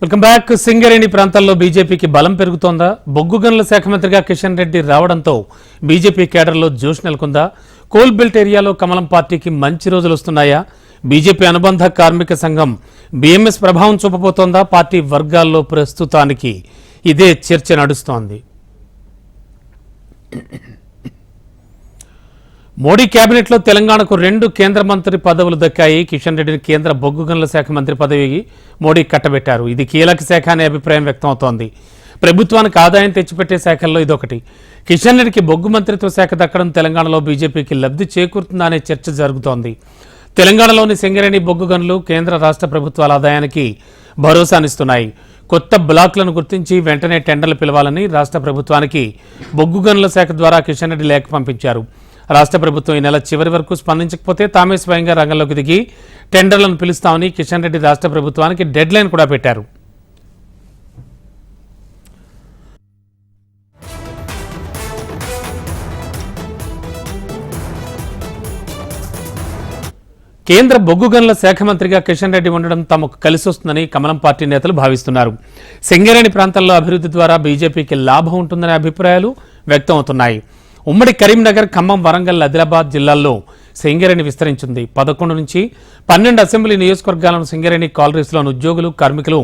Welcome back. Singareni ప్రాంతాల్లో బీజేపీకి బలం పెరుగుతోందా? బొగ్గు గనుల శాఖ మంత్రిగా కిషన్ రెడ్డి రావడంతో బీజేపీ కేడర్లో జోష్ నెలకొందా? కోల్ బెల్ట్ ఏరియాలో కమలం పార్టీకి మంచి రోజులు వస్తున్నాయా? బీజేపీ అనుబంధ కార్మిక సంఘం బీఎంఎస్ ప్రభావం చూపబోతోందా? పార్టీ వర్గాల్లో ప్రస్తుతానికి ఇదే చర్చ నడుస్తోంది. మోడీ కేబినెట్లో తెలంగాణకు 2 కేంద్ర మంత్రి పదవులు దక్కాయి. కిషన్ రెడ్డిని కేంద్ర బొగ్గు గనుల శాఖ మంత్రి పదవికి మోడీ కట్టబెట్టారు. ఇది కీలక శాఖ అనే అభిప్రాయం వ్యక్తమవుతోంది. ప్రభుత్వానికి ఆదాయం తెచ్చిపెట్టే శాఖల్లో ఇదొకటి. కిషన్ రెడ్డికి బొగ్గు మంత్రిత్వ శాఖ దక్కడం తెలంగాణలో బీజేపీకి లబ్ధి చేకూరుతుందా అనే చర్చ జరుగుతోంది. తెలంగాణలోని సింగరేణి బొగ్గు గనులు కేంద్ర రాష్ట్ర ప్రభుత్వాల ఆదాయానికి భరోసానిస్తున్నాయి. కొత్త బ్లాక్లను గుర్తించి వెంటనే టెండర్లు పిలవాలని రాష్ట్ర ప్రభుత్వానికి బొగ్గు గనుల శాఖ ద్వారా కిషన్ రెడ్డి లేఖ పంపించారు. రాష్ట్ర ప్రభుత్వం ఈ నెల చివరి వరకు స్పందించకపోతే తామే స్వయంగా రంగంలోకి దిగి టెండర్లను పిలుస్తామని కిషన్ రెడ్డి రాష్ట్ర ప్రభుత్వానికి డెడ్ లైన్ కూడా పెట్టారు. కేంద్ర బొగ్గు గనుల శాఖ మంత్రిగా కిషన్ రెడ్డి ఉండడం తమకు కలిసొస్తుందని కమలం పార్టీ నేతలు భావిస్తున్నారు. సింగరేణి ప్రాంతాల్లో అభివృద్ధి ద్వారా బీజేపీకి లాభం ఉంటుందనే అభిప్రాయాలు వ్యక్తమవుతున్నాయి. ఉమ్మడి కరీంనగర్, ఖమ్మం, వరంగల్, ఆదిలాబాద్ జిల్లాల్లో సింగరేణి విస్తరించింది. 11 నుంచి 12 అసెంబ్లీ నియోజకవర్గాలను సింగరేణి కాలరీస్లోని ఉద్యోగులు, కార్మికులు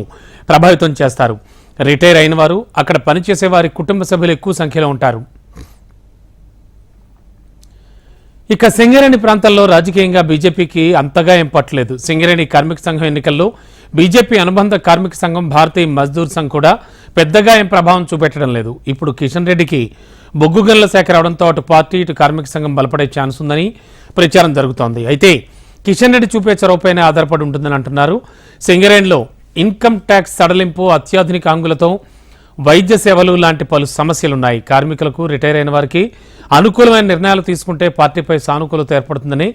ప్రభావితం చేస్తారు. రిటైర్ అయిన వారు, అక్కడ పనిచేసే వారి కుటుంబ సభ్యులు ఎక్కువ సంఖ్యలో ఉంటారు. ఇక సింగరేణి ప్రాంతాల్లో రాజకీయంగా బీజేపీకి అంతగా ఏం పట్టలేదు. సింగరేణి కార్మిక సంఘం ఎన్నికల్లో బీజేపీ అనుబంధ కార్మిక సంఘం భారతీయ మజ్దూర్ సంఘ్ కూడా పెద్దగా ఏం ప్రభావం చూపెట్టడం లేదు. ఇప్పుడు కిషన్ రెడ్డికి బొగ్గు గనుల శాఖ రావడంతో అటు పార్టీ ఇటు కార్మిక సంఘం బలపడే ఛాన్స్ ఉందని ప్రచారం జరుగుతోంది. అయితే కిషన్ రెడ్డి చూపే చొరవపైనే ఆధారపడి ఉంటుందని అంటున్నారు. సింగరేణిలో ఇన్కమ్ ట్యాక్స్ సడలింపు, అత్యాధునిక హంగులతో వైద్య సేవలు లాంటి పలు సమస్యలున్నాయి. కార్మికులకు, రిటైర్ అయిన వారికి అనుకూలమైన నిర్ణయాలు తీసుకుంటే పార్టీపై సానుకూలత ఏర్పడుతుందని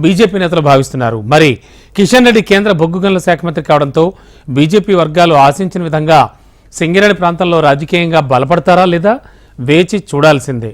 బీజేపీ నేతలు భావిస్తున్నారు. మరి కిషన్ రెడ్డి కేంద్ర బొగ్గు గనుల శాఖ మంత్రి కావడంతో బీజేపీ వర్గాలు ఆశించిన విధంగా సింగరేణి ప్రాంతంలో రాజకీయంగా బలపడతారా లేదా వేచి చూడాల్సిందే.